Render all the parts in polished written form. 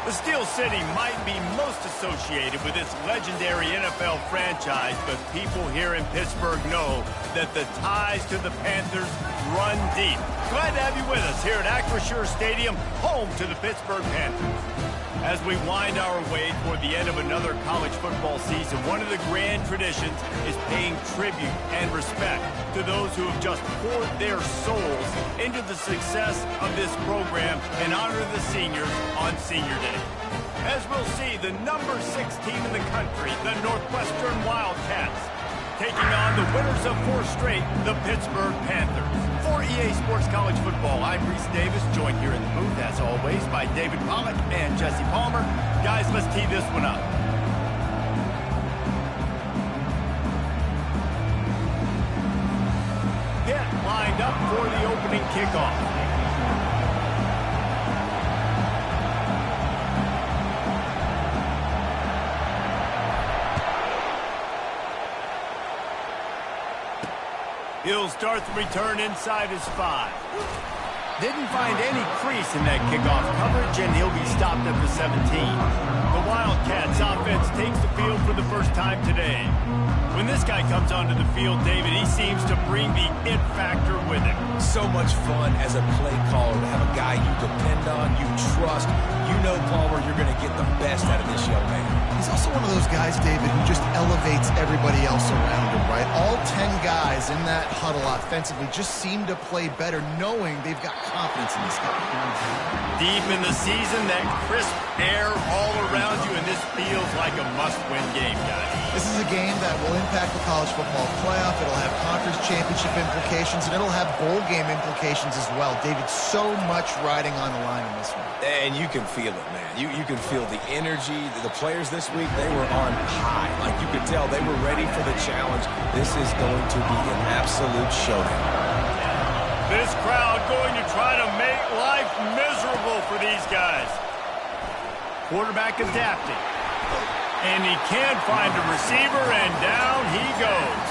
The Steel City might be most associated with this legendary NFL franchise, but people here in Pittsburgh know that the ties to the Panthers run deep. Glad to have you with us here at Acrisure Stadium, home to the Pittsburgh Panthers. As we wind our way toward the end of another college football season, one of the grand traditions is paying tribute and respect to those who have just poured their souls into the success of this program and honor the seniors on Senior Day. As we'll see, the number 6 team in the country, the Northwestern Wildcats, taking on the winners of 4 straight, the Pittsburgh Panthers. For EA Sports College Football, I'm Reese Davis, joined here in the booth, as always, by David Pollack and Jesse Palmer. Guys, let's tee this one up. Get lined up for the opening kickoff. He'll start the return inside his 5. Didn't find any crease in that kickoff coverage, and he'll be stopped at the 17. The Wildcats offense takes the field for the first time today. When this guy comes onto the field, David, he seems to bring the it factor with him. So much fun as a play caller to have a guy you depend on, you trust. You know, Palmer, you're going to get the best out of this young man. He's also one of those guys, David, who just elevates everybody else around him, right? All 10 guys in that huddle offensively just seem to play better knowing they've got confidence in this guy. Deep in the season, that crisp air all around you, and this feels like a must-win game, guys. This is a game that will impact the college football playoff. It'll have conference championship implications, and it'll have bowl game implications as well. David, so much riding on the line in this one. And you can feel it, man. You can feel the energy. The players this week, they were on high. Like you could tell, they were ready for the challenge. This is going to be an absolute showdown. This crowd going to try to make life miserable for these guys. Quarterback adapting. And he can't find a receiver, and down he goes.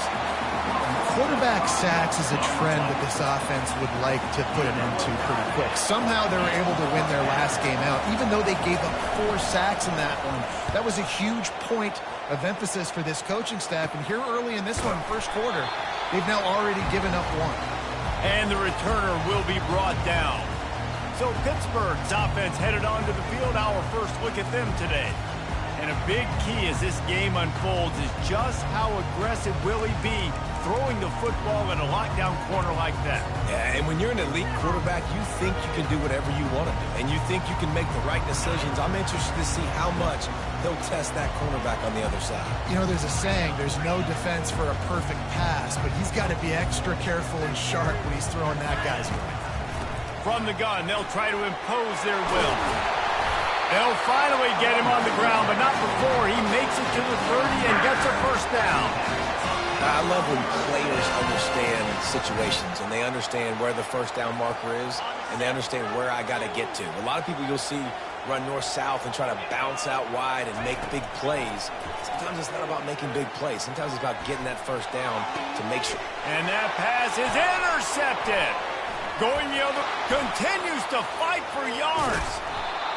Quarterback sacks is a trend that this offense would like to put an end to pretty quick. Somehow they were able to win their last game out, even though they gave up 4 sacks in that one. That was a huge point of emphasis for this coaching staff. And here early in this one, first quarter, they've now already given up 1. And the returner will be brought down. So Pittsburgh's offense headed onto the field. Our first look at them today. And a big key as this game unfolds is just how aggressive will he be throwing the football at a lockdown corner like that. Yeah, and when you're an elite quarterback, you think you can do whatever you want to do, and you think you can make the right decisions. I'm interested to see how much he'll test that cornerback on the other side. You know, there's a saying, there's no defense for a perfect pass, but he's got to be extra careful and sharp when he's throwing that guy's way. From the gun, they'll try to impose their will. They'll finally get him on the ground, but not before he makes it to the 30 and gets a first down. I love when players understand situations and they understand where the first down marker is and they understand where I got to get to. A lot of people you'll see run north-south and try to bounce out wide and make big plays. Sometimes it's not about making big plays. Sometimes it's about getting that first down to make sure. And that pass is intercepted. Going the other, continues to fight for yards.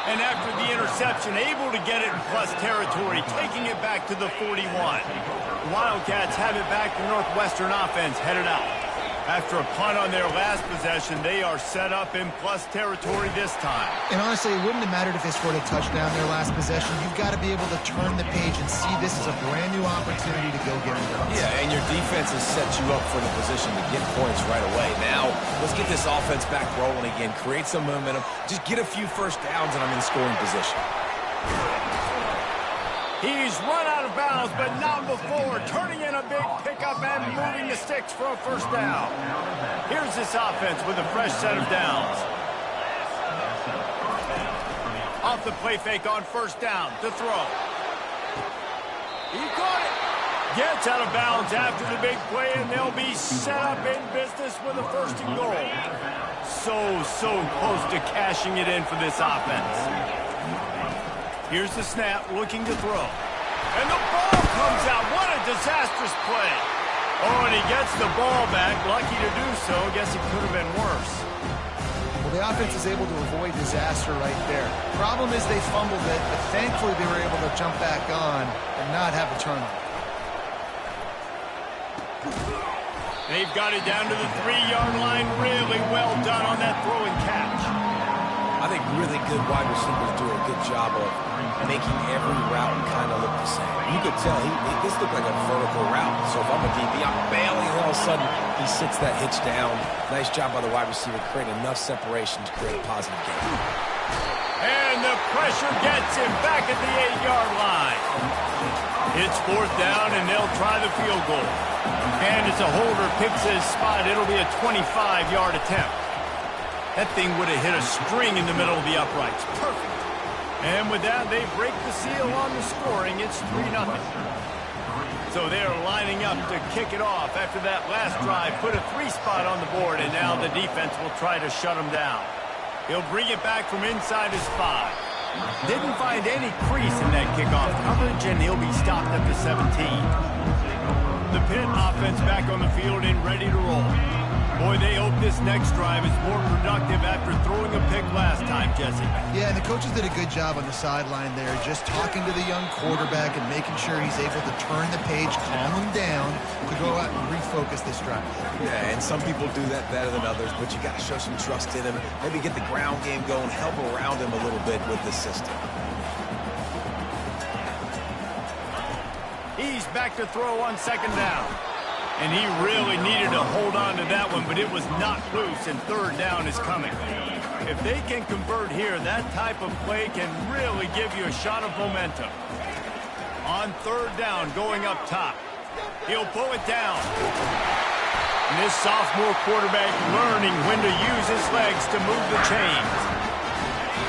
And after the interception, able to get it in plus territory, taking it back to the 41. The Wildcats have it back to Northwestern offense, headed out. After a punt on their last possession, they are set up in plus territory this time. And honestly, it wouldn't have mattered if they scored a touchdown their last possession. You've got to be able to turn the page and see this as a brand new opportunity to go get them. Yeah, and your defense has set you up for the position to get points right away. Now, let's get this offense back rolling again, create some momentum, just get a few first downs, and I'm in scoring position. He's run out of bounds, but not before. Turning in a big pickup and moving the sticks for a first down. Here's this offense with a fresh set of downs. Off the play fake on first down to throw. He caught it. Gets out of bounds after the big play, and they'll be set up in business with a first and goal. So close to cashing it in for this offense. Here's the snap, looking to throw. And the ball comes out. What a disastrous play. Oh, and he gets the ball back. Lucky to do so. Guess it could have been worse. Well, the offense is able to avoid disaster right there. Problem is they fumbled it, but thankfully they were able to jump back on and not have a turnover. They've got it down to the 3-yard line. Really well done on that throw and catch. I think really good wide receivers do a good job of making every route kind of look the same. You could tell this looked like a vertical route. So if I'm a DB, I'm bailing, and all of a sudden he sits that hitch down. Nice job by the wide receiver, creating enough separation to create a positive game. And the pressure gets him back at the 8-yard line. It's 4th down, and they'll try the field goal. And as a holder picks his spot, it'll be a 25-yard attempt. That thing would have hit a string in the middle of the uprights. Perfect. And with that, they break the seal on the scoring. It's 3-0. So they're lining up to kick it off after that last drive. Put a 3 spot on the board, and now the defense will try to shut them down. He'll bring it back from inside his 5. Didn't find any crease in that kickoff coverage, and he'll be stopped at the 17. The Pitt offense back on the field and ready to roll. Boy, they hope this next drive is more productive after throwing a pick last time, Jesse. Yeah, and the coaches did a good job on the sideline there, just talking to the young quarterback and making sure he's able to turn the page, calm him down, to go out and refocus this drive. Yeah, and some people do that better than others, but you got to show some trust in him. Maybe get the ground game going, help around him a little bit with the system. He's back to throw on 2nd down. And he really needed to hold on to that one, but it was not loose, and 3rd down is coming. If they can convert here, that type of play can really give you a shot of momentum. On 3rd down, going up top. He'll pull it down. And this sophomore quarterback learning when to use his legs to move the chains.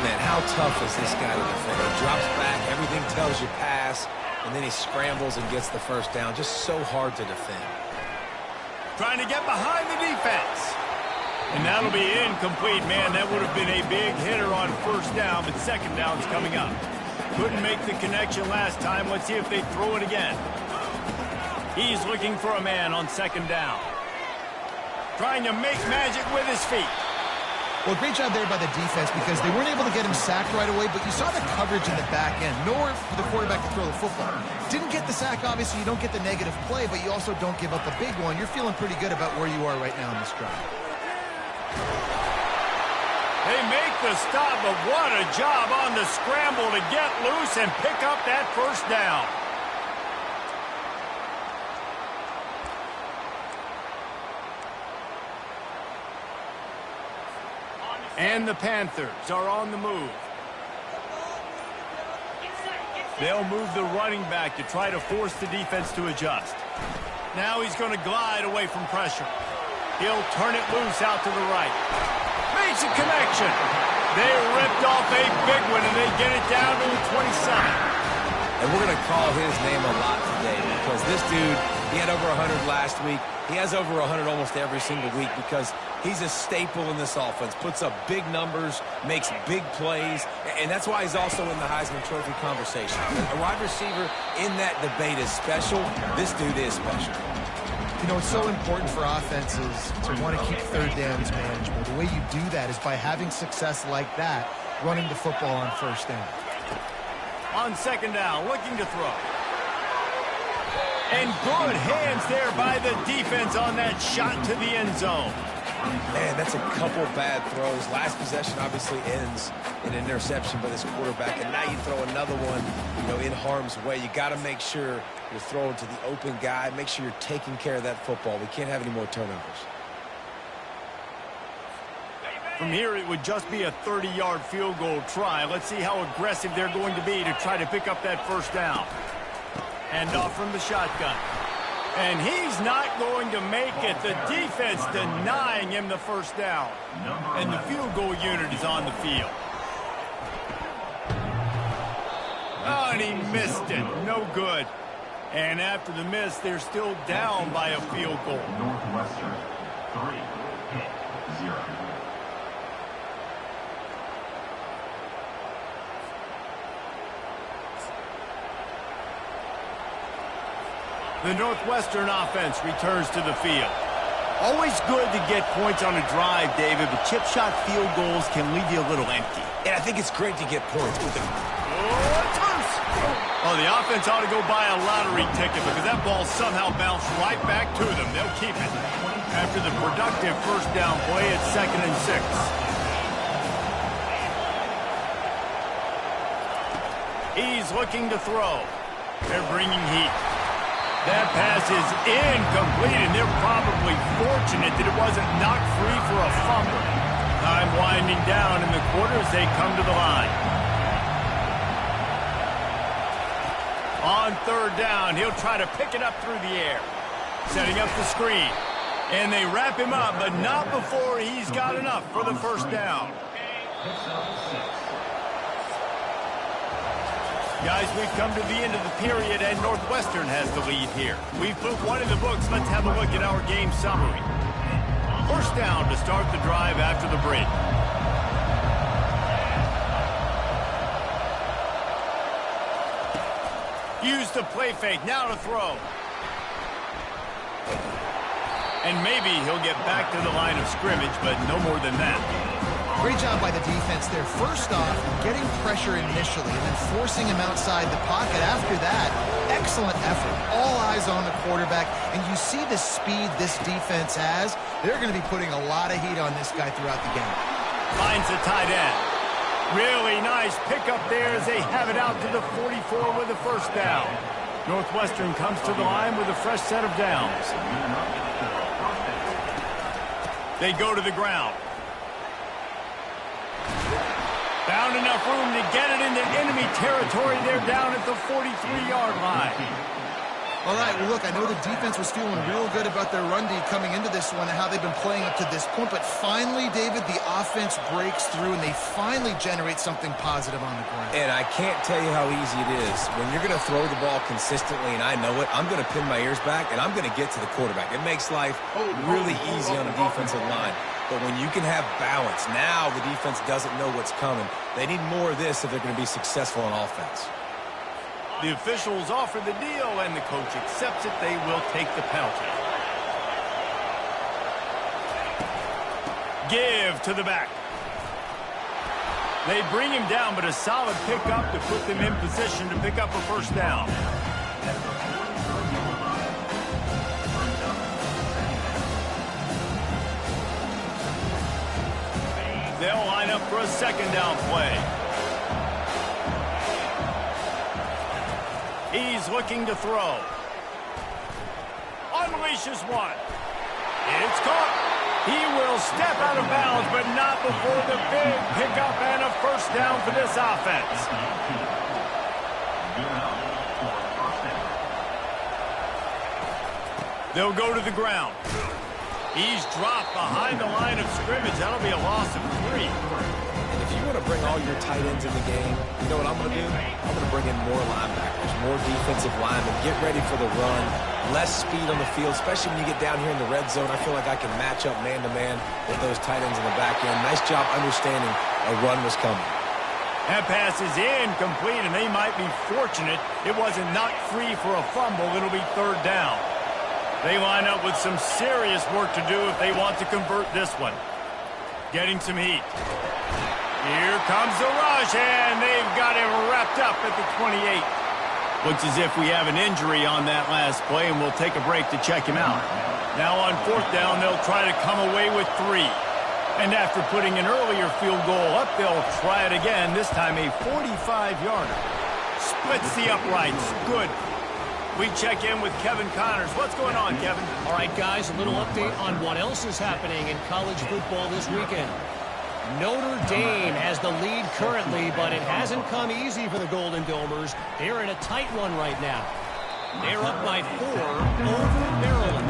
Man, how tough is this guy to defend? He drops back, everything tells you pass, and then he scrambles and gets the 1st down. Just so hard to defend. Trying to get behind the defense. And that'll be incomplete. Man, that would have been a big hitter on 1st down, but 2nd down's coming up. Couldn't make the connection last time. Let's see if they throw it again. He's looking for a man on 2nd down. Trying to make magic with his feet. Well, great job there by the defense because they weren't able to get him sacked right away, but you saw the coverage in the back end. Nowhere for the quarterback to throw the football. Didn't get the sack, obviously. You don't get the negative play, but you also don't give up a big one. You're feeling pretty good about where you are right now in this drive. They make the stop, but what a job on the scramble to get loose and pick up that 1st down. And the Panthers are on the move. They'll move the running back to try to force the defense to adjust. Now he's going to glide away from pressure. He'll turn it loose out to the right. Makes a connection. They ripped off a big one, and they get it down to the 27. And we're going to call his name a lot today because this dude, he had over 100 last week. He has over 100 almost every single week because he's a staple in this offense. Puts up big numbers, makes big plays, and that's why he's also in the Heisman Trophy conversation. A wide receiver in that debate is special. This dude is special. You know, it's so important for offenses to want to keep 3rd downs manageable. The way you do that is by having success like that, running the football on 1st down. On 2nd down, looking to throw. And good hands there by the defense on that shot to the end zone. Man, that's a couple bad throws. Last possession obviously ends in an interception by this quarterback, and now you throw another one, you know, in harm's way. You got to make sure you're throwing to the open guy. Make sure you're taking care of that football. We can't have any more turnovers. From here, it would just be a 30-yard field goal try. Let's see how aggressive they're going to be to try to pick up that 1st down. Hand off from the shotgun. And he's not going to make it. The defense denying him the 1st down. And the field goal unit is on the field. Oh, and he missed it. No good. And after the miss, they're still down by a field goal. Northwestern, 3-0. The Northwestern offense returns to the field. Always good to get points on a drive, David, but chip shot field goals can leave you a little empty. And I think it's great to get points with them. Oh, the offense ought to go buy a lottery ticket because that ball somehow bounced right back to them. They'll keep it. After the productive first down play, it's 2nd and 6. He's looking to throw. They're bringing heat. That pass is incomplete, and they're probably fortunate that it wasn't knocked free for a fumble. Time winding down in the quarter as they come to the line. On 3rd down, he'll try to pick it up through the air. Setting up the screen. And they wrap him up, but not before he's got enough for the first down. Guys, we've come to the end of the period, and Northwestern has the lead here. We've put one in the books. Let's have a look at our game summary. First down to start the drive after the break. Use the play fake. Now to throw. And maybe he'll get back to the line of scrimmage, but no more than that. Great job by the defense there. First off, getting pressure initially and then forcing him outside the pocket. After that, excellent effort. All eyes on the quarterback. And you see the speed this defense has. They're going to be putting a lot of heat on this guy throughout the game. Finds the tight end. Really nice pickup there as they have it out to the 44 with the first down. Northwestern comes to the line with a fresh set of downs. They go to the ground. Found enough room to get it into enemy territory. They're down at the 43-yard line. All right, well, look, I know the defense was feeling real good about their run D coming into this one and how they've been playing up to this point. But finally, David, the offense breaks through and they finally generate something positive on the ground. And I can't tell you how easy it is. When you're going to throw the ball consistently, and I know it, I'm going to pin my ears back, and I'm going to get to the quarterback. It makes life really easy on the defensive line. But when you can have balance, now the defense doesn't know what's coming. They need more of this if they're going to be successful on offense. The officials offer the deal, and the coach accepts it. They will take the penalty. Give to the back. They bring him down, but a solid pickup to put them in position to pick up a first down. They'll line up for a second down play. He's looking to throw. Unleashes one. It's caught. He will step out of bounds, but not before the big pickup and a first down for this offense. They'll go to the ground. He's dropped behind the line of scrimmage. That'll be a loss of 3. And if you want to bring all your tight ends in the game, you know what I'm going to do? I'm going to bring in more linebackers, more defensive linemen, get ready for the run, less speed on the field, especially when you get down here in the red zone. I feel like I can match up man-to-man with those tight ends in the back end. Nice job understanding a run was coming. That pass is incomplete, and they might be fortunate it wasn't knocked free for a fumble. It'll be 3rd down. They line up with some serious work to do if they want to convert this one. Getting some heat. Here comes the rush, and they've got him wrapped up at the 28. Looks as if we have an injury on that last play, and we'll take a break to check him out. Now on 4th down, they'll try to come away with 3. And after putting an earlier field goal up, they'll try it again, this time a 45-yarder. Splits the uprights. Good. We check in with Kevin Connors. What's going on, Kevin? All right, guys, a little update on what else is happening in college football this weekend. Notre Dame has the lead currently, but it hasn't come easy for the Golden Domers. They're in a tight one right now. They're up by 4 over Maryland.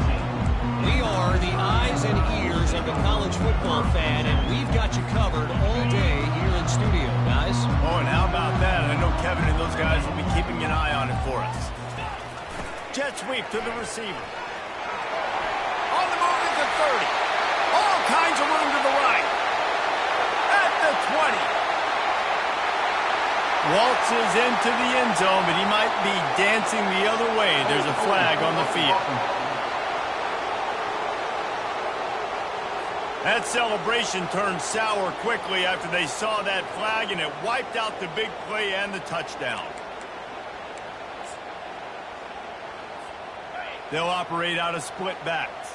We are the eyes and ears of the college football fan, and we've got you covered all day here in studio, guys. Oh, and how about that? I know Kevin and those guys will be keeping an eye on it for us. Jet sweep to the receiver. On the move at the 30. All kinds of room to the right. At the 20. Waltzes into the end zone, but he might be dancing the other way. There's a flag on the field. That celebration turned sour quickly after they saw that flag, and it wiped out the big play and the touchdown. They'll operate out of split backs.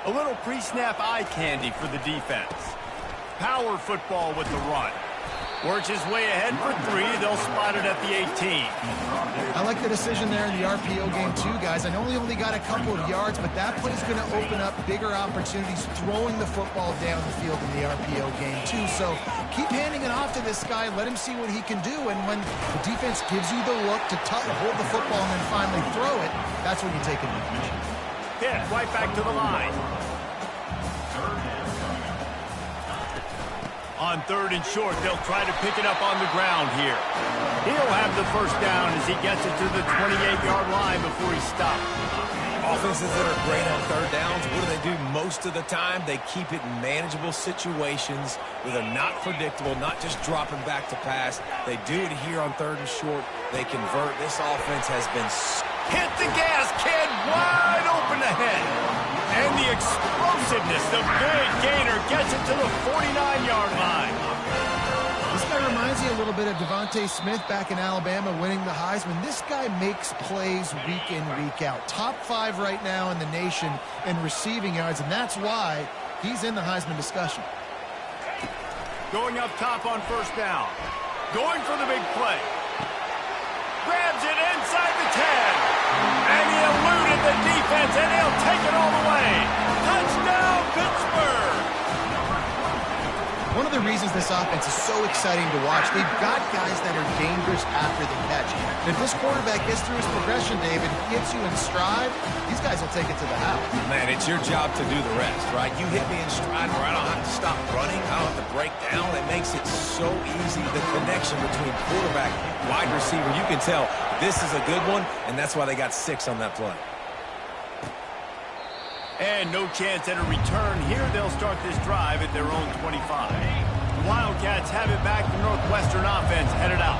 A little pre-snap eye candy for the defense. Power football with the run. Works his way ahead for 3. They'll spot it at the 18. I like the decision there in the RPO game too, guys. I know he only got a couple of yards, but that play is going to open up bigger opportunities throwing the football down the field in the RPO game too. So keep handing it off to this guy. Let him see what he can do. And when the defense gives you the look to hold the football and then finally throw it, that's when you take advantage. Hit right back to the line. On 3rd and short, they'll try to pick it up on the ground here. He'll have the first down as he gets it to the 28-yard line before he stops. Offenses that are great on 3rd downs, what do they do most of the time? They keep it in manageable situations where they're not predictable, not just dropping back to pass. They do it here on 3rd and short. They convert. This offense has been... Hit the gas, kid! Wide open ahead. And the explosiveness, the big gainer gets it to the 49-yard line. This guy reminds me a little bit of Devontae Smith back in Alabama winning the Heisman. This guy makes plays week in, week out. Top 5 right now in the nation in receiving yards, and that's why he's in the Heisman discussion. Going up top on 1st down. Going for the big play. Grabs it inside the 10. And he eluded the defense, and he'll take it all the way. Touchdown, Pittsburgh! One of the reasons this offense is so exciting to watch, they've got guys that are dangerous after the catch. And if this quarterback gets through his progression, David, gets you in stride, these guys will take it to the house. Man, it's your job to do the rest, right? You hit me in stride where I don't have to stop running. I don't have to break down. It makes it so easy. The connection between quarterback, wide receiver, you can tell this is a good one, and that's why they got 6 on that play. And no chance at a return here. They'll start this drive at their own 25. The Wildcats have it back. The Northwestern offense headed out.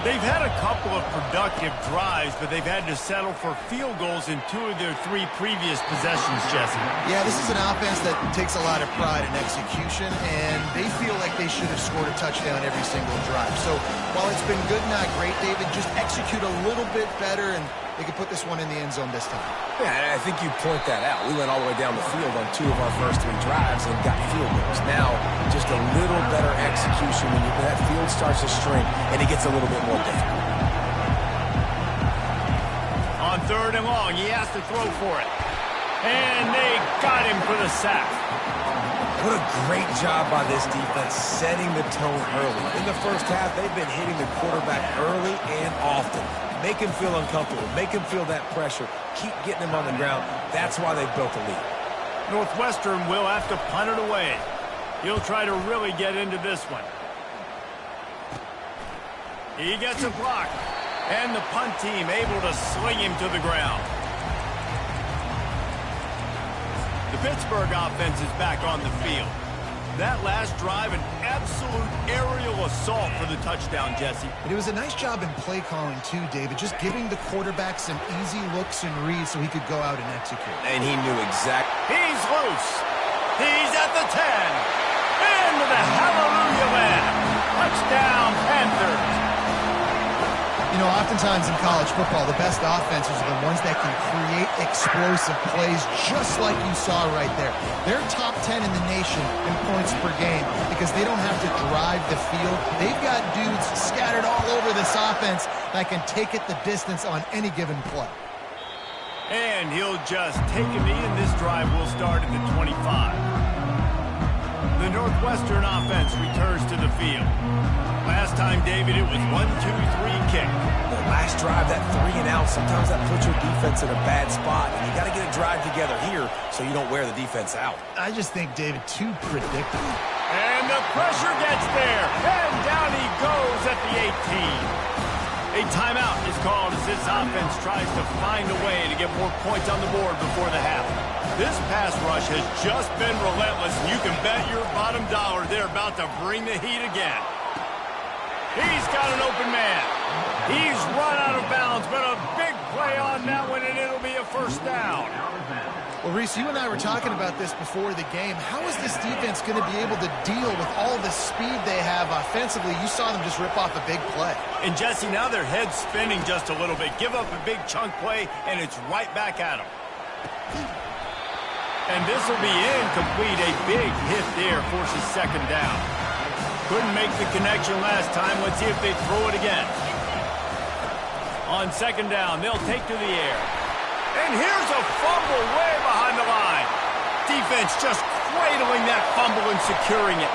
They've had a couple of productive drives, but they've had to settle for field goals in 2 of their 3 previous possessions, Jesse. Yeah, this is an offense that takes a lot of pride in execution, and they feel like they should have scored a touchdown every single drive. So while it's been good, not great, David, just execute a little bit better, and they can put this one in the end zone this time. Yeah, I think you point that out. We went all the way down the field on 2 of our first 3 drives and got field goals. Now, just a little better execution when that field starts to shrink and it gets a little bit more difficult. On 3rd and long, he has to throw for it. And they got him for the sack. What a great job by this defense setting the tone early. In the first half, they've been hitting the quarterback early and often. Make him feel uncomfortable. Make him feel that pressure. Keep getting him on the ground. That's why they've built a lead. Northwestern will have to punt it away. He'll try to really get into this one. He gets a block. And the punt team able to sling him to the ground. The Pittsburgh offense is back on the field. That last drive, an absolute aerial assault for the touchdown, Jesse. And it was a nice job in play calling, too, David, just giving the quarterback some easy looks and reads so he could go out and execute. And he knew exactly. He's loose. He's at the 10. Into the hallelujah land. Touchdown, Panthers. You know, oftentimes in college football, the best offenses are the ones that can create explosive plays just like you saw right there. They're top 10 in the nation in points per game because they don't have to drive the field. They've got dudes scattered all over this offense that can take it the distance on any given play. And he'll just take a knee, and this drive will start at the 25. The Northwestern offense returns to the field. Last time, David, it was 1-2-3 kick. The last drive, that 3 and out, sometimes that puts your defense in a bad spot. And you got to get a drive together here so you don't wear the defense out. I just think, David, too predictable. And the pressure gets there. And down he goes at the 18. A timeout is called as this offense tries to find a way to get more points on the board before the half. This pass rush has just been relentless, and you can bet your bottom dollar they're about to bring the heat again. He's got an open man. He's run out of bounds, but a big play on that one, and it'll be a first down. Well, Reese, you and I were talking about this before the game. How is this defense going to be able to deal with all the speed they have offensively? You saw them just rip off a big play. And, Jesse, now their head's spinning just a little bit. Give up a big chunk play, and it's right back at them. And this will be incomplete. A big hit there forces second down. Couldn't make the connection last time. Let's see if they throw it again. On second down, they'll take to the air. And here's a fumble way behind the line. Defense just cradling that fumble and securing it.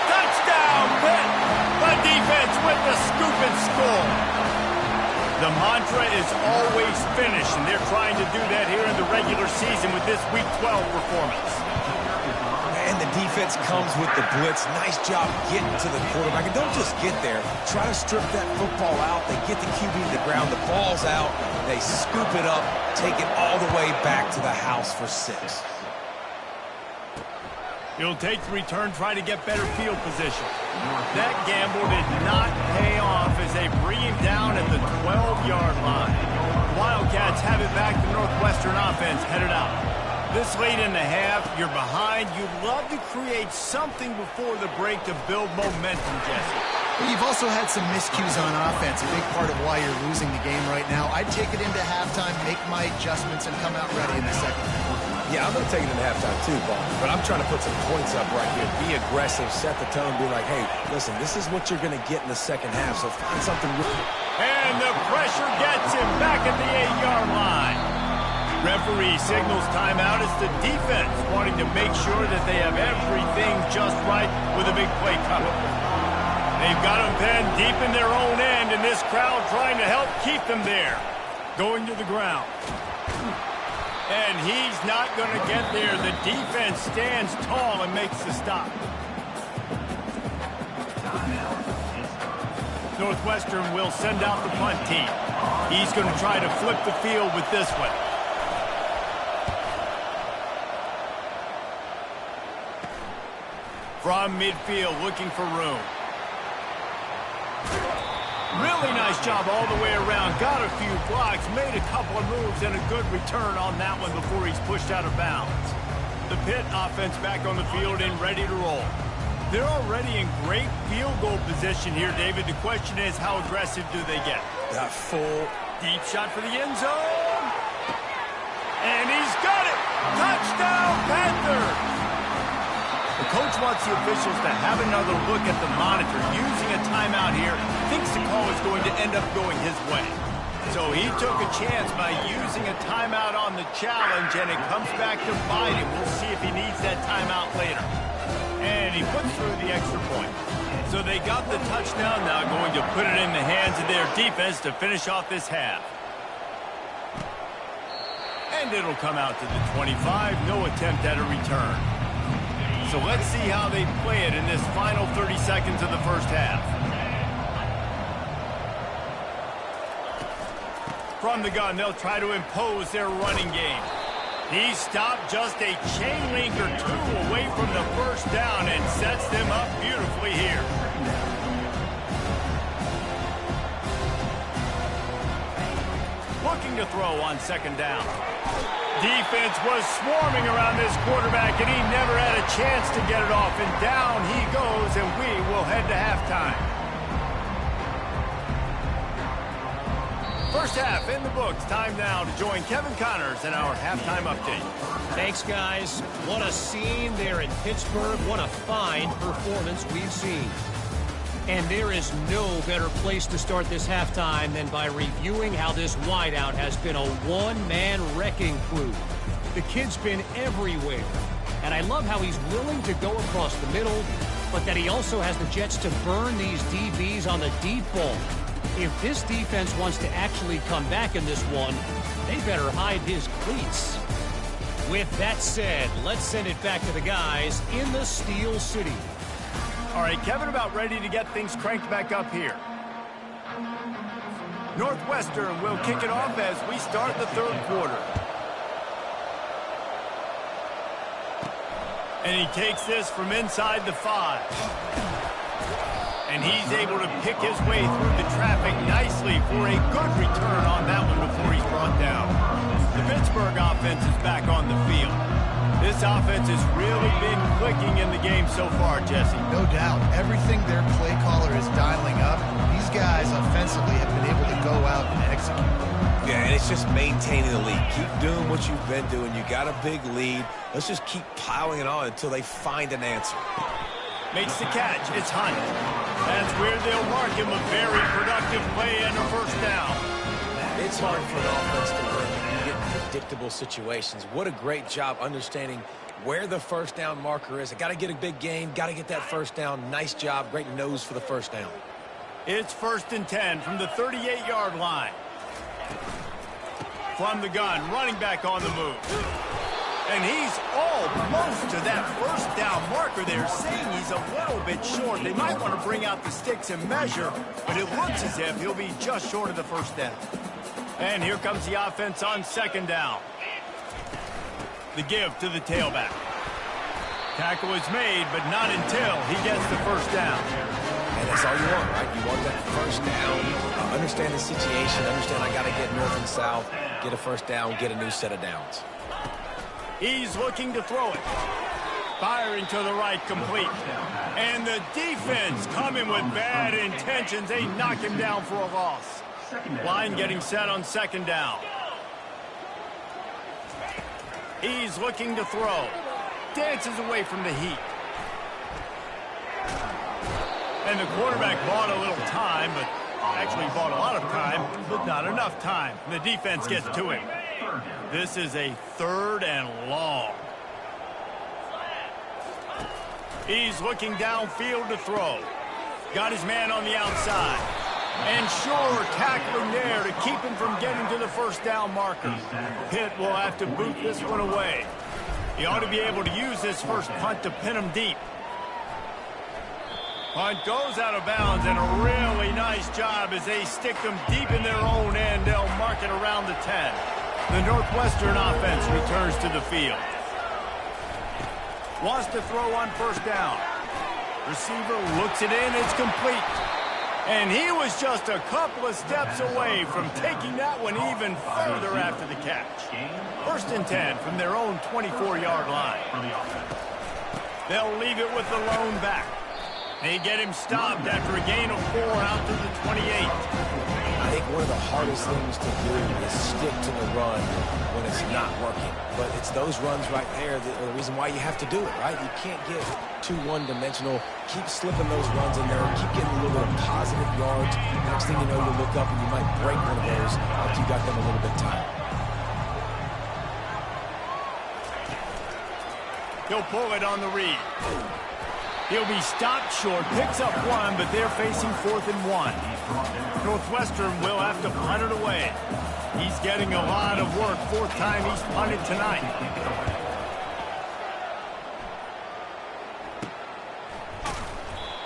Touchdown, Pitt! The defense with the scoop and score. The mantra is always finish, and they're trying to do that here in the regular season with this Week 12 performance. And the defense comes with the blitz. Nice job getting to the quarterback. And don't just get there. Try to strip that football out. They get the QB to the ground. The ball's out. They scoop it up, take it all the way back to the house for 6. He'll take the return, try to get better field position. That gamble did not pay off as they bring him down at the 12-yard line. Wildcats have it back. The Northwestern offense headed out. This late in the half, you're behind. You'd love to create something before the break to build momentum, Jesse. You've also had some miscues on offense, a big part of why you're losing the game right now. I'd take it into halftime, make my adjustments, and come out ready in the second half. Yeah, I'm going to take it into halftime too, Paul. But I'm trying to put some points up right here. Be aggressive, set the tone, be like, hey, listen, this is what you're going to get in the second half, so find something. And the pressure gets him back at the 8-yard line. Referee signals timeout. It's the defense wanting to make sure that they have everything just right with a big play coming. They've got them pinned deep in their own end, and this crowd trying to help keep them there. Going to the ground. And he's not going to get there. The defense stands tall and makes the stop. Northwestern will send out the punt team. He's going to try to flip the field with this one. From midfield, looking for room. Really nice job all the way around. Got a few blocks, made a couple of moves, and a good return on that one before he's pushed out of bounds. The Pitt offense back on the field and ready to roll. They're already in great field goal position here, David. The question is, how aggressive do they get? That full deep shot for the end zone. And he's got it! Touchdown, Panthers! The coach wants the officials to have another look at the monitor. Using a timeout here, thinks the call is going to end up going his way. So he took a chance by using a timeout on the challenge, and it comes back to bite him. We'll see if he needs that timeout later. And he puts through the extra point. So they got the touchdown, now going to put it in the hands of their defense to finish off this half. And it'll come out to the 25. No attempt at a return. So let's see how they play it in this final 30 seconds of the first half. From the gun, they'll try to impose their running game. He stopped just a chain link or two away from the first down and sets them up beautifully here. Looking to throw on second down. Defense was swarming around this quarterback, and he never had a chance to get it off. And down he goes, and we will head to halftime. First half in the books. Time now to join Kevin Connors in our halftime update. Thanks, guys. What a scene there in Pittsburgh. What a fine performance we've seen. And there is no better place to start this halftime than by reviewing how this wideout has been a one-man wrecking crew. The kid's been everywhere. And I love how he's willing to go across the middle, but that he also has the jets to burn these DBs on the deep ball. If this defense wants to actually come back in this one, they better hide his cleats. With that said, let's send it back to the guys in the Steel City. All right, Kevin, about ready to get things cranked back up here. Northwestern will kick it off as we start the third quarter. And he takes this from inside the 5. And he's able to pick his way through the traffic nicely for a good return on that one before he's brought down. The Pittsburgh offense is back on the field. This offense has really been clicking in the game so far, Jesse. No doubt. Everything their play caller is dialing up, these guys offensively have been able to go out and execute. Yeah, and it's just maintaining the lead. Keep doing what you've been doing. You got a big lead. Let's just keep piling it on until they find an answer. Makes the catch. It's Hunt. That's where they'll mark him a very productive play and a first down. It's hard for an offense to win when you get in predictable situations. What a great job understanding where the first down marker is. I got to get a big gain. Got to get that first down. Nice job. Great nose for the first down. It's 1st and 10 from the 38-yard line. From the gun, running back on the move. And he's almost to that first down marker there, saying he's a little bit short. They might want to bring out the sticks and measure, but it looks as if he'll be just short of the first down. And here comes the offense on 2nd down. The give to the tailback. Tackle is made, but not until he gets the first down. And that's all you want, right? You want that first down. Understand the situation. Understand I got to get north and south, get a first down, get a new set of downs. He's looking to throw it. Firing to the right, complete. And the defense coming with bad intentions. They knock him down for a loss. Line getting set on 2nd down. He's looking to throw. Dances away from the heat. And the quarterback bought a little time, but actually bought a lot of time, but not enough time. The defense gets to him. This is a 3rd and long. He's looking downfield to throw. Got his man on the outside. And sure, tackling there to keep him from getting to the first down marker. Pitt will have to boot this one away. He ought to be able to use this first punt to pin him deep. Punt goes out of bounds, and a really nice job as they stick them deep in their own end. They'll mark it around the 10. The Northwestern offense returns to the field. Wants to throw on first down. Receiver looks it in. It's complete. And he was just a couple of steps away from taking that one even further after the catch. 1st and 10 from their own 24-yard line. They'll leave it with the lone back. They get him stopped after a gain of 4 out to the 28. I think one of the hardest things to do is stick to the run when it's not working. But it's those runs right there that are the reason why you have to do it, right? You can't get too one-dimensional. Keep slipping those runs in there. Keep getting a little bit of positive yards. Next thing you know, you look up and you might break one of those after you got them a little bit tired. He'll pull it on the read. He'll be stopped short, picks up 1, but they're facing 4th and 1. Northwestern will have to punt it away. He's getting a lot of work. 4th time he's punted tonight.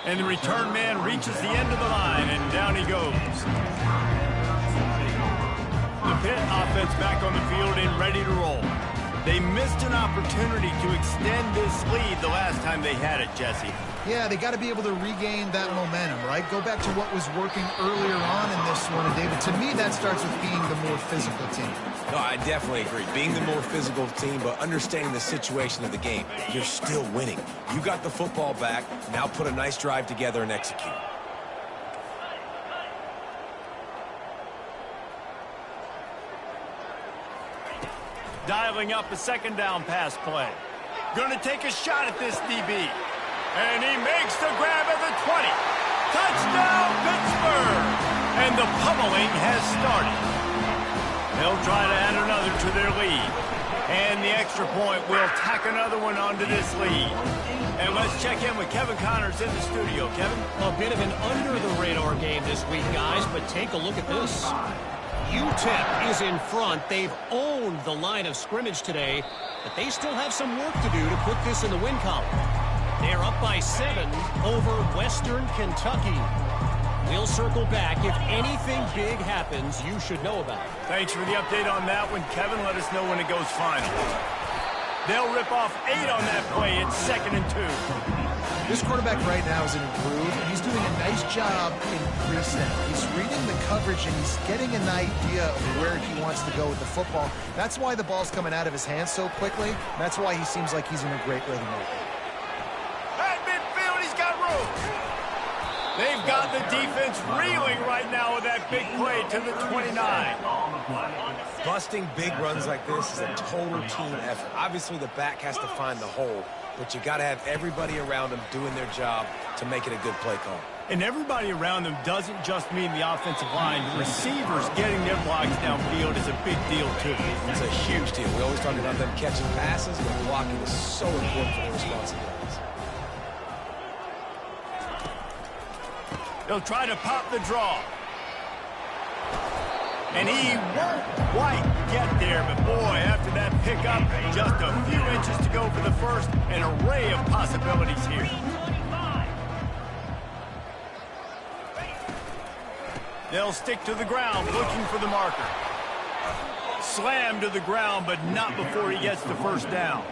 And the return man reaches the end of the line, and down he goes. The Pitt offense back on the field and ready to roll. They missed an opportunity to extend this lead the last time they had it, Jesse. Yeah, they got to be able to regain that momentum, right? Go back to what was working earlier on in this one, and David, to me, that starts with being the more physical team. No, I definitely agree. Being the more physical team, but understanding the situation of the game. You're still winning. You got the football back. Now put a nice drive together and execute. Dialing up a 2nd down pass play. Going to take a shot at this DB. And he makes the grab at the 20. Touchdown, Pittsburgh! And the pummeling has started. They'll try to add another to their lead. And the extra point will tack another one onto this lead. And let's check in with Kevin Connors in the studio. Kevin? A bit of an under-the-radar game this week, guys, but take a look at this. UTEP is in front. They've owned the line of scrimmage today, but they still have some work to do to put this in the win column. They're up by 7 over Western Kentucky. We'll circle back. If anything big happens, you should know about it. Thanks for the update on that one, Kevin. Let us know when it goes final. They'll rip off 8 on that play. It's 2nd and 2. This quarterback right now is in a groove, and he's doing a nice job in pre-snap. He's reading the coverage, and he's getting an idea of where he wants to go with the football. That's why the ball's coming out of his hands so quickly. That's why he seems like he's in a great rhythm right now. At midfield, he's got room. They've got the defense reeling right now with that big play to the 29. Busting big runs like this is a total team effort. Obviously, the back has to find the hole, but you got to have everybody around them doing their job to make it a good play call. And everybody around them doesn't just mean the offensive line. The receivers getting their blocks downfield is a big deal, too. It's a huge deal. We always talk about them catching passes, but blocking is so important for their responsibilities. They'll try to pop the draw. And he won't quite get there, but boy, after that pickup, just a few inches to go for the first, an array of possibilities here. They'll stick to the ground, looking for the marker. Slam to the ground, but not before he gets the first down.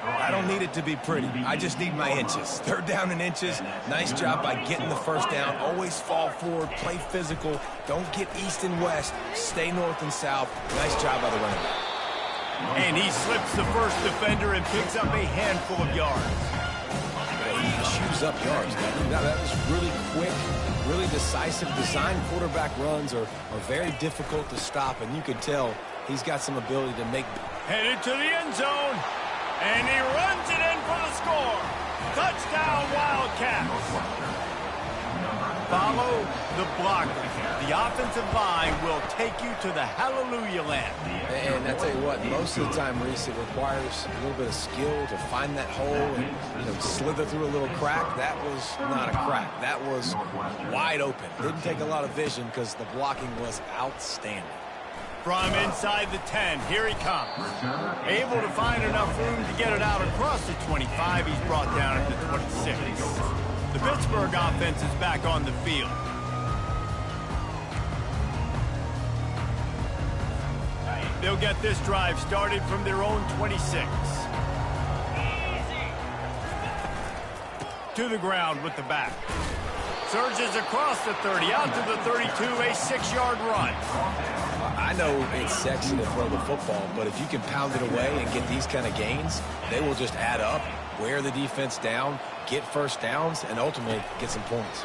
I don't need it to be pretty. I just need my inches. Third down in inches. Nice job by getting the first down. Always fall forward, play physical. Don't get east and west. Stay north and south. Nice job by the running back. And he slips the first defender and picks up a handful of yards. He chews up yards. That was really quick, really decisive. Design quarterback runs are very difficult to stop, and you can tell he's got some ability to make. Headed to the end zone. And he runs it in for the score. Touchdown, Wildcats. Follow the blocker. The offensive line will take you to the hallelujah land. And I tell you what, most of the time, Reese, it requires a little bit of skill to find that hole and slither through a little crack. That was not a crack. That was wide open. Didn't take a lot of vision because the blocking was outstanding. From inside the 10, here he comes. Able to find enough room to get it out across the 25. He's brought down at the 26. The Pittsburgh offense is back on the field. They'll get this drive started from their own 26. To the ground with the back. Surges across the 30, out to the 32, a 6-yard run. I know it's sexy to throw the football, but if you can pound it away and get these kind of gains, they will just add up, wear the defense down, get first downs, and ultimately get some points.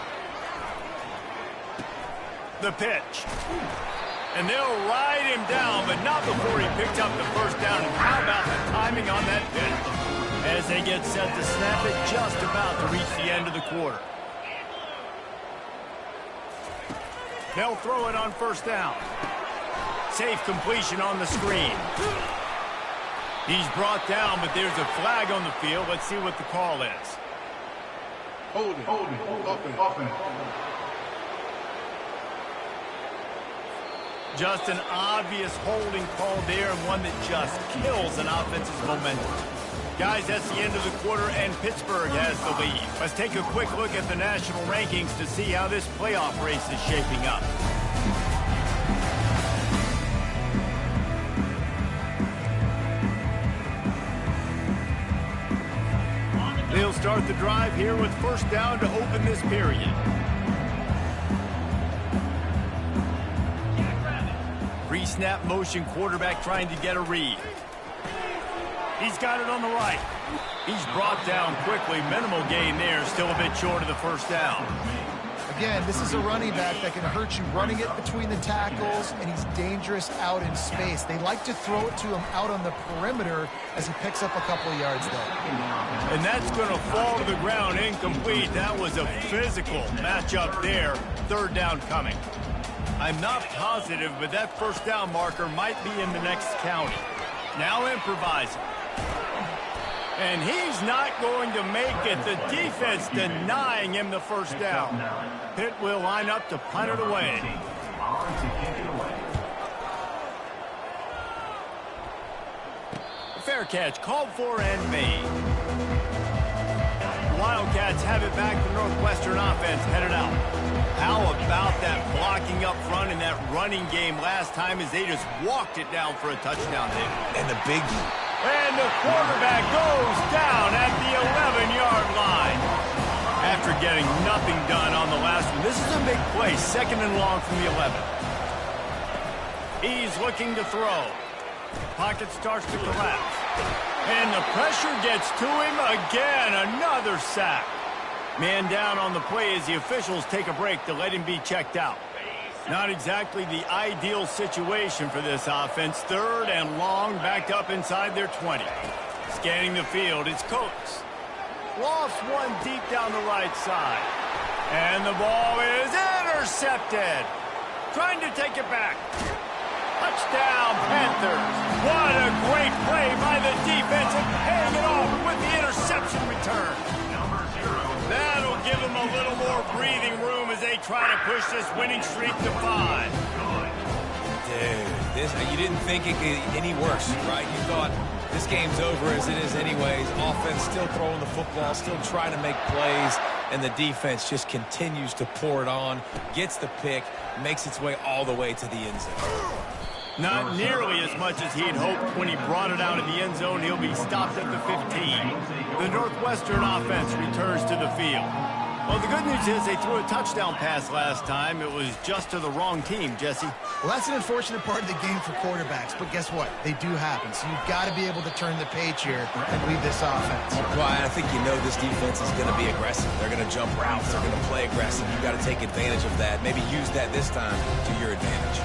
The pitch. And they'll ride him down, but not before he picked up the first down. And how about the timing on that pitch? As they get set to snap it, just about to reach the end of the quarter. They'll throw it on first down. Safe completion on the screen. He's brought down, but there's a flag on the field. Let's see what the call is. Holding. Just an obvious holding call there, and one that just kills an offense's momentum. Guys, that's the end of the quarter, and Pittsburgh has the lead. Let's take a quick look at the national rankings to see how this playoff race is shaping up. They'll start the drive here with first down to open this period. Pre-snap motion quarterback trying to get a read. He's got it on the right. He's brought down quickly. Minimal gain there. Still a bit short of the first down. Again, this is a running back that can hurt you running it between the tackles, and he's dangerous out in space. They like to throw it to him out on the perimeter as he picks up a couple of yards there. And that's going to fall to the ground incomplete. That was a physical matchup there. Third down coming. I'm not positive, but that first down marker might be in the next county. Now improvising. And he's not going to make it. The defense denying him the first down. Pitt will line up to punt it away. Fair catch called for and made. Wildcats have it back. The Northwestern offense headed out. How about that blocking up front in that running game last time as they just walked it down for a touchdown hit. And the big... And the quarterback goes down at the 11-yard line. play, 2nd and long from the 11. He's looking to throw. Pocket starts to collapse. And the pressure gets to him again. Another sack. Man down on the play as the officials take a break to let him be checked out. Not exactly the ideal situation for this offense. 3rd and long, backed up inside their 20. Scanning the field, it's Coates. Lofts one deep down the right side. And the ball is intercepted. Trying to take it back. Touchdown, Panthers. What a great play by the defense and paying it off with the interception return. That'll give them a little more breathing room as they try to push this winning streak to 5. Dude, you didn't think it could get any worse, right? You thought this game's over as it is anyways. Offense still throwing the football, still trying to make plays, and the defense just continues to pour it on, gets the pick, makes its way all the way to the end zone. Not nearly as much as he'd hoped when he brought it out of the end zone. He'll be stopped at the 15. The Northwestern offense returns to the field. Well, the good news is they threw a touchdown pass last time. It was just to the wrong team, Jesse. Well, that's an unfortunate part of the game for quarterbacks, but guess what? They do happen, so you've got to be able to turn the page here and lead this offense. Well, I think you know this defense is going to be aggressive. They're going to jump routes. They're going to play aggressive. You've got to take advantage of that. Maybe use that this time to your advantage.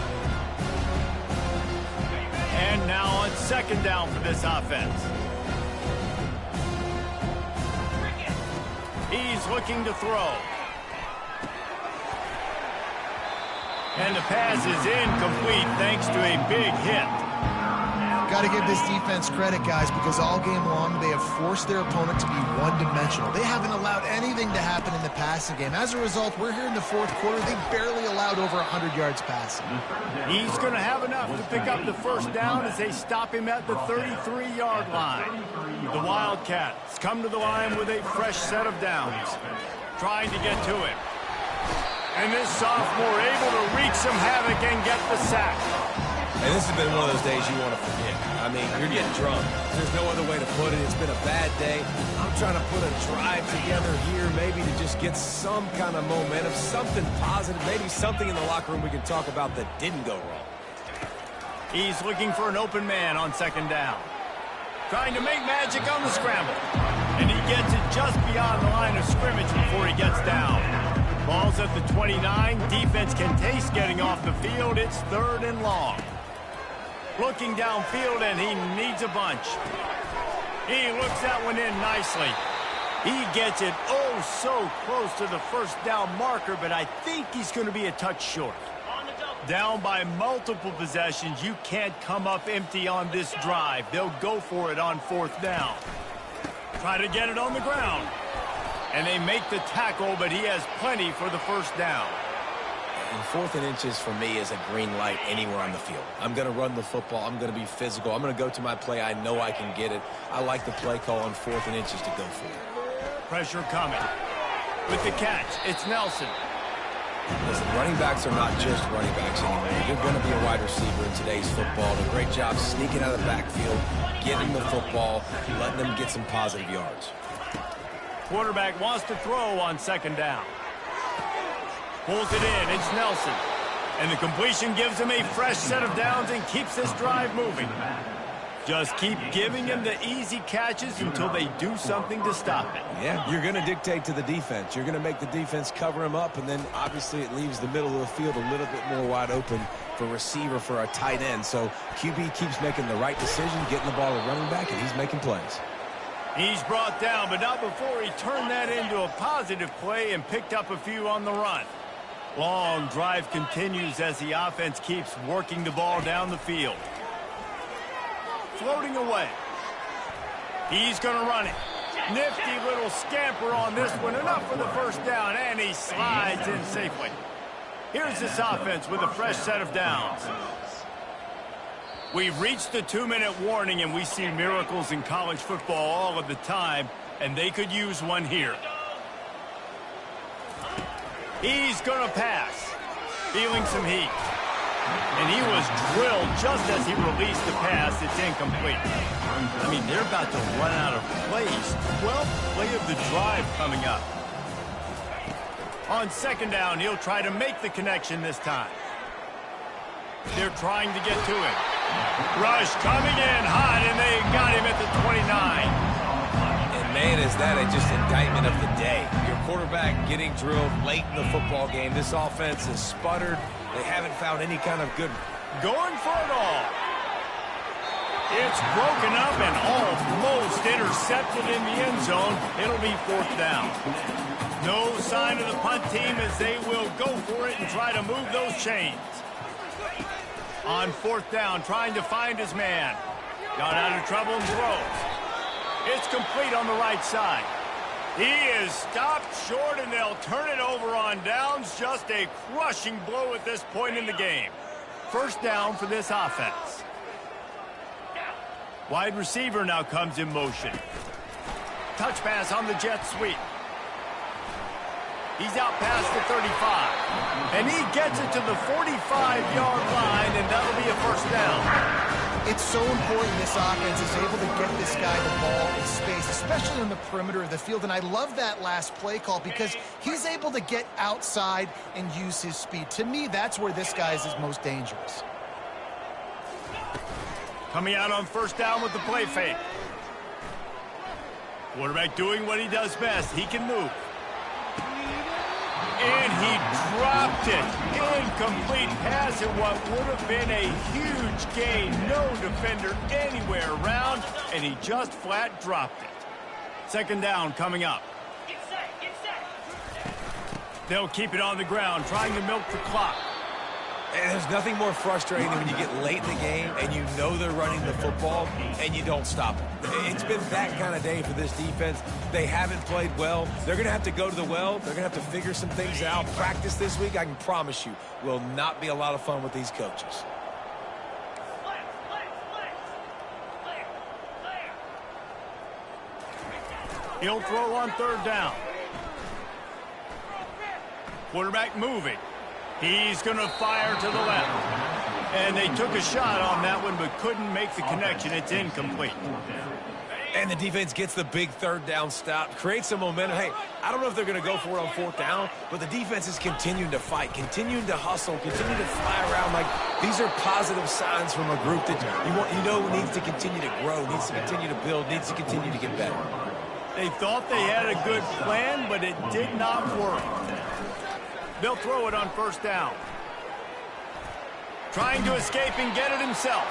And now on 2nd down for this offense. He's looking to throw. And the pass is incomplete thanks to a big hit. Got to give this defense credit, guys, because all game long they have forced their opponent to be one-dimensional. They haven't allowed anything to happen in the passing game. As a result, we're here in the 4th quarter. They barely allowed over 100 yards passing. He's going to have enough to pick up the 1st down as they stop him at the 33-yard line. The Wildcats come to the line with a fresh set of downs, trying to get to him. And this sophomore able to wreak some havoc and get the sack. And this has been one of those days you want to forget. I mean, you're getting drunk. There's no other way to put it. It's been a bad day. I'm trying to put a drive together here maybe to just get some kind of momentum, something positive, maybe something in the locker room we can talk about that didn't go wrong. He's looking for an open man on 2nd down. Trying to make magic on the scramble. And he gets it just beyond the line of scrimmage before he gets down. Ball's at the 29. Defense can taste getting off the field. It's 3rd and long. Looking downfield, and he needs a bunch. He looks that one in nicely. He gets it oh so close to the 1st down marker, but I think he's going to be a touch short. Down by multiple possessions, you can't come up empty on this drive. They'll go for it on 4th down. Try to get it on the ground. And they make the tackle, but he has plenty for the 1st down. And 4th and inches for me is a green light anywhere on the field. I'm going to run the football. I'm going to be physical. I'm going to go to my play. I know I can get it. I like the play call on 4th and inches to go for it. Pressure coming. With the catch, it's Nelson. Listen, running backs are not just running backs anymore. You're going to be a wide receiver in today's football. And a great job sneaking out of the backfield, getting the football, letting them get some positive yards. Quarterback wants to throw on 2nd down. Pulls it in. It's Nelson. And the completion gives him a fresh set of downs and keeps this drive moving. Just keep giving him the easy catches until they do something to stop it. Yeah, you're going to dictate to the defense. You're going to make the defense cover him up, and then obviously it leaves the middle of the field a little bit more wide open for receiver, for a tight end. So QB keeps making the right decision, getting the ball to running back, and he's making plays. He's brought down, but not before he turned that into a positive play and picked up a few on the run. Long drive continues as the offense keeps working the ball down the field. Floating away. He's going to run it. Nifty little scamper on this one. Enough for the 1st down, and he slides in safely. Here's this offense with a fresh set of downs. We've reached the 2-minute warning, and we see miracles in college football all of the time, and they could use one here. He's going to pass. Feeling some heat. And he was drilled just as he released the pass. It's incomplete. I mean, they're about to run out of plays. 12th play of the drive coming up. On second down, he'll try to make the connection this time. They're trying to get to him. Rush coming in hot, and they got him at the 29. And man, is that just indictment of the day. Your quarterback getting drilled late in the football game. This offense has sputtered. They haven't found any kind of good. Going for it all. It's broken up and almost intercepted in the end zone. It'll be fourth down. No sign of the punt team as they will go for it and try to move those chains. On fourth down, trying to find his man. Got out of trouble and throws. It's complete on the right side. He is stopped short, and they'll turn it over on downs. Just a crushing blow at this point in the game. First down for this offense. Wide receiver now comes in motion. Touch pass on the jet sweep. He's out past the 35. And he gets it to the 45-yard line, and that'll be a first down. It's so important this offense is able to get this guy the ball in space, especially on the perimeter of the field. And I love that last play call because he's able to get outside and use his speed. To me, that's where this guy is his most dangerous. Coming out on first down with the play fake. Quarterback doing what he does best. He can move. And he dropped it. Incomplete pass in what would have been a huge gain. No defender anywhere around, and he just flat dropped it. Second down coming up. They'll keep it on the ground, trying to milk the clock. And there's nothing more frustrating than when you get late in the game and you know they're running the football and you don't stop them. It's been that kind of day for this defense. They haven't played well. They're going to have to go to the well. They're going to have to figure some things out. Practice this week, I can promise you, will not be a lot of fun with these coaches. He'll throw on third down. Quarterback moving. He's going to fire to the left. And they took a shot on that one but couldn't make the connection. It's incomplete. And the defense gets the big third down stop, creates some momentum. Hey, I don't know if they're going to go for it on fourth down, but the defense is continuing to fight, continuing to hustle, continuing to fly around. Like, these are positive signs from a group that you know needs to continue to grow, needs to continue to build, needs to continue to get better. They thought they had a good plan, but it did not work. They'll throw it on first down. Trying to escape and get it himself.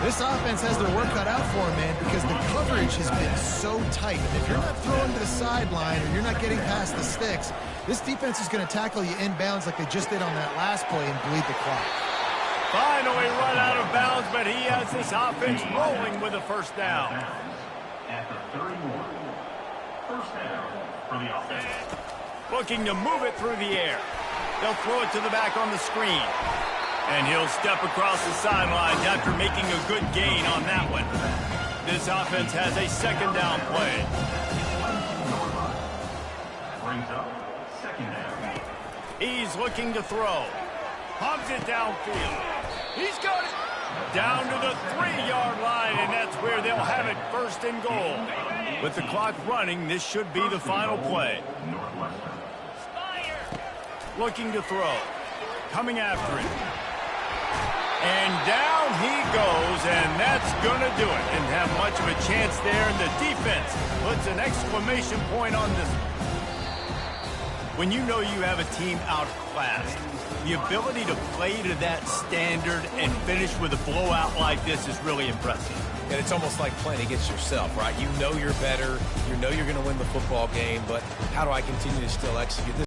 This offense has their work cut out for him, man, because the coverage has been so tight. If you're not throwing to the sideline or you're not getting past the sticks, this defense is going to tackle you inbounds like they just did on that last play and bleed the clock. Finally run out of bounds, but he has this offense rolling with a first down. At the 31, first down for the offense. Looking to move it through the air. They'll throw it to the back on the screen. And he'll step across the sidelines after making a good gain on that one. This offense has a second down play. Brings up second down. He's looking to throw. Pumps it downfield. He's got it. Down to the 3-yard line, and that's where they'll have it first and goal. With the clock running, this should be the final play. Looking to throw. Coming after him. And down he goes, and that's going to do it. Didn't have much of a chance there, and the defense puts an exclamation point on this one. When you know you have a team outclassed, the ability to play to that standard and finish with a blowout like this is really impressive. And it's almost like playing against yourself, right? You know you're better. You know you're going to win the football game, but how do I continue to still execute this?